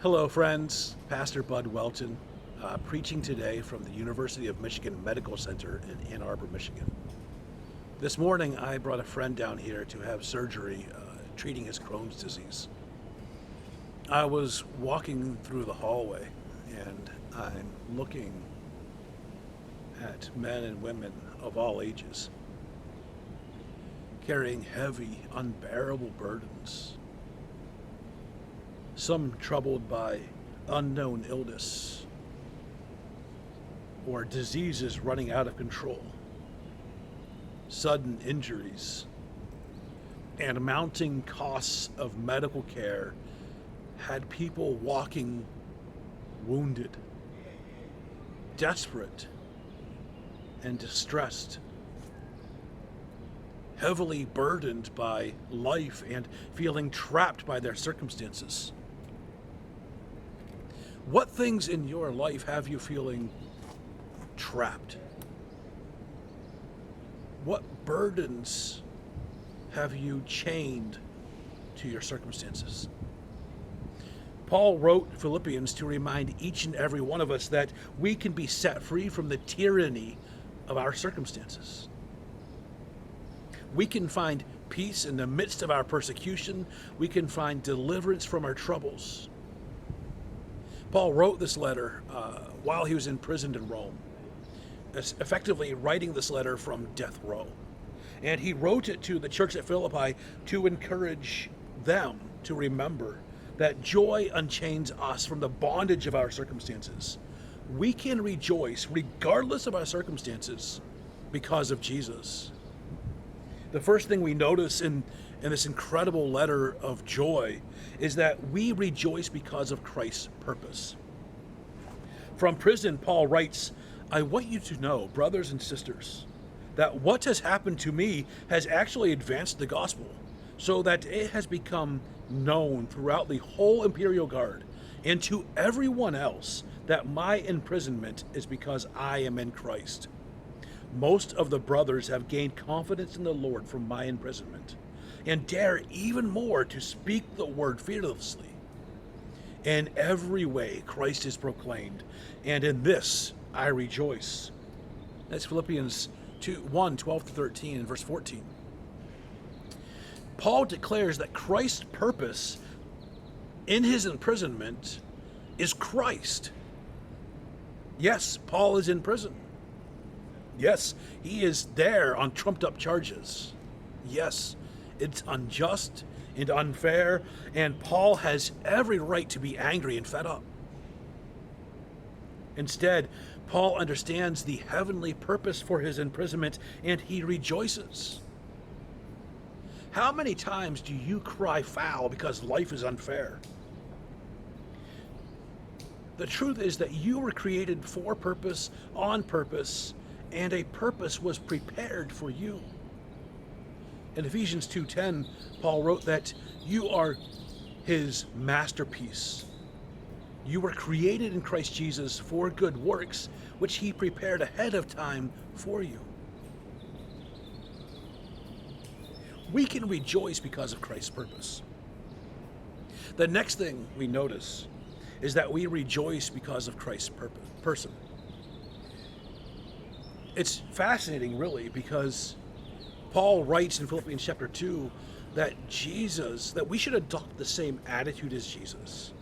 Hello, friends. Pastor Bud Welton, preaching today from the University of Michigan Medical Center in Ann Arbor, Michigan. This morning, I brought a friend down here to have surgery treating his Crohn's disease. I was walking through the hallway, and I'm looking at men and women of all ages carrying heavy, unbearable burdens. Some troubled by unknown illness or diseases running out of control, sudden injuries, and mounting costs of medical care had people walking wounded, desperate, and distressed, heavily burdened by life and feeling trapped by their circumstances. What things in your life have you feeling trapped? What burdens have you chained to your circumstances? Paul wrote Philippians to remind each and every one of us that we can be set free from the tyranny of our circumstances. We can find peace in the midst of our persecution. We can find deliverance from our troubles. Paul wrote this letter while he was imprisoned in Rome, effectively writing this letter from death row. And he wrote it to the church at Philippi to encourage them to remember that joy unchains us from the bondage of our circumstances. We can rejoice regardless of our circumstances because of Jesus. The first thing we notice in this incredible letter of joy is that we rejoice because of Christ's purpose. From prison, Paul writes, "I want you to know, brothers and sisters, that what has happened to me has actually advanced the gospel, so that it has become known throughout the whole imperial guard and to everyone else that my imprisonment is because I am in Christ. Most of the brothers have gained confidence in the Lord from my imprisonment and dare even more to speak the word fearlessly. In every way, Christ is proclaimed, and in this I rejoice." That's Philippians 1:12-13 and verse 14. Paul declares that Christ's purpose in his imprisonment is Christ. Yes, Paul is in prison. Yes, he is there on trumped up charges. Yes, it's unjust and unfair, and Paul has every right to be angry and fed up. Instead, Paul understands the heavenly purpose for his imprisonment, and he rejoices. How many times do you cry foul because life is unfair? The truth is that you were created for purpose, on purpose, and a purpose was prepared for you. In Ephesians 2:10, Paul wrote that you are his masterpiece. You were created in Christ Jesus for good works, which he prepared ahead of time for you. We can rejoice because of Christ's purpose. The next thing we notice is that we rejoice because of Christ's person. It's fascinating, really, because Paul writes in Philippians chapter 2 that we should adopt the same attitude as Jesus.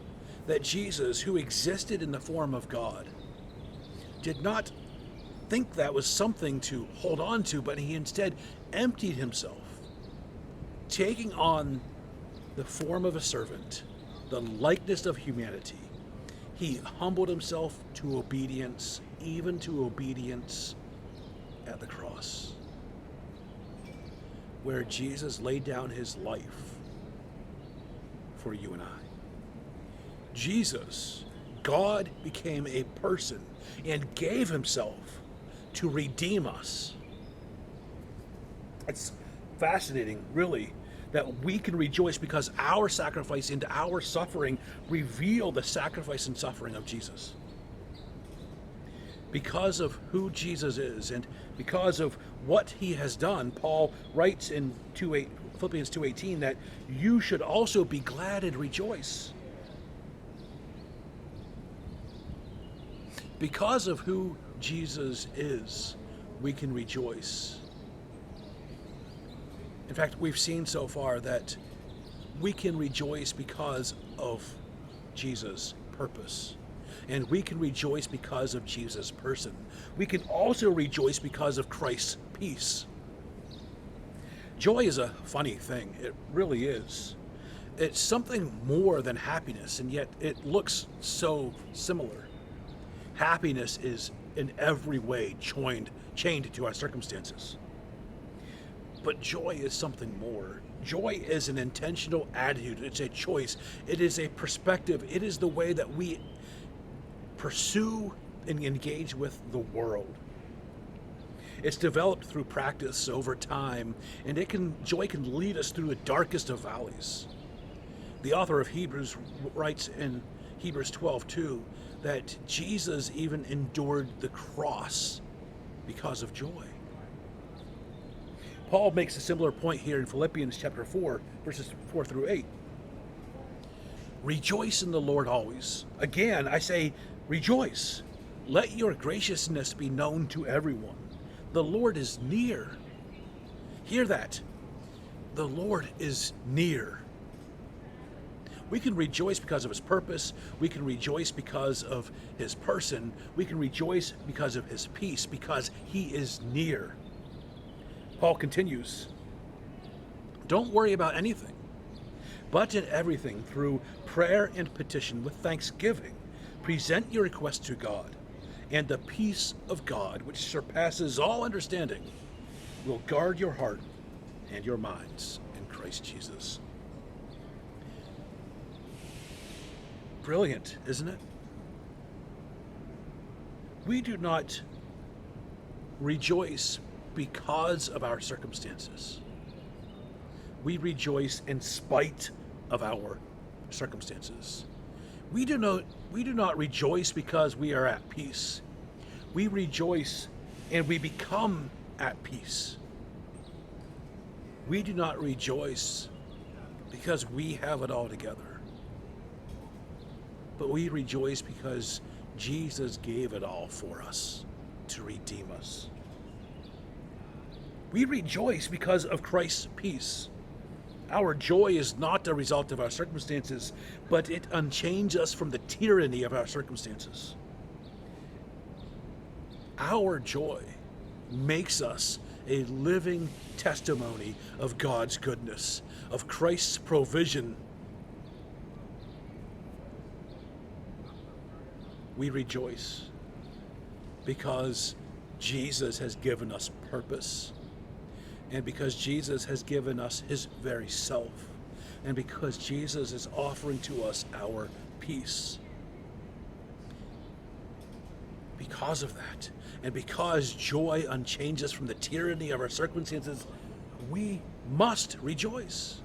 That Jesus, who existed in the form of God, did not think that was something to hold on to, but he instead emptied himself, taking on the form of a servant, the likeness of humanity. He humbled himself to obedience, even to obedience at the cross, where Jesus laid down his life for you and I. Jesus, God, became a person and gave himself to redeem us. It's fascinating, really, that we can rejoice because our sacrifice and our suffering reveal the sacrifice and suffering of Jesus. Because of who Jesus is and because of what he has done, Paul writes in Philippians 2:18 that you should also be glad and rejoice. Because of who Jesus is, we can rejoice. In fact, we've seen so far that we can rejoice because of Jesus' purpose. And we can rejoice because of Jesus' person. We can also rejoice because of Christ's peace. Joy is a funny thing. It really is. It's something more than happiness, and yet it looks so similar. Happiness is in every way chained to our circumstances. But joy is something more. Joy is an intentional attitude. It's a choice. It is a perspective. It is the way that we pursue and engage with the world. It's developed through practice over time, and joy can lead us through the darkest of valleys. The author of Hebrews writes in Hebrews 12:2 that Jesus even endured the cross because of joy. Paul makes a similar point here in Philippians chapter 4, verses 4 through 8. Rejoice in the Lord always. Again, I say, rejoice. Let your graciousness be known to everyone. The Lord is near. Hear that. The Lord is near. We can rejoice because of his purpose. We can rejoice because of his person. We can rejoice because of his peace, because he is near. Paul continues, don't worry about anything, but in everything, through prayer and petition with thanksgiving, present your requests to God, and the peace of God, which surpasses all understanding, will guard your heart and your minds in Christ Jesus. Brilliant, isn't it? We do not rejoice because of our circumstances. We rejoice in spite of our circumstances. We do not rejoice because we are at peace. We rejoice and we become at peace. We do not rejoice because we have it all together. But we rejoice because Jesus gave it all for us to redeem us. We rejoice because of Christ's peace. Our joy is not a result of our circumstances, but it unchains us from the tyranny of our circumstances. Our joy makes us a living testimony of God's goodness, of Christ's provision. We rejoice because Jesus has given us purpose, and because Jesus has given us his very self, and because Jesus is offering to us our peace. Because of that, and because joy unchains us from the tyranny of our circumstances, we must rejoice.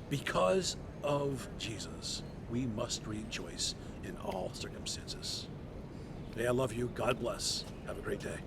Because of Jesus, we must rejoice in all circumstances. Hey, I love you. God bless. Have a great day.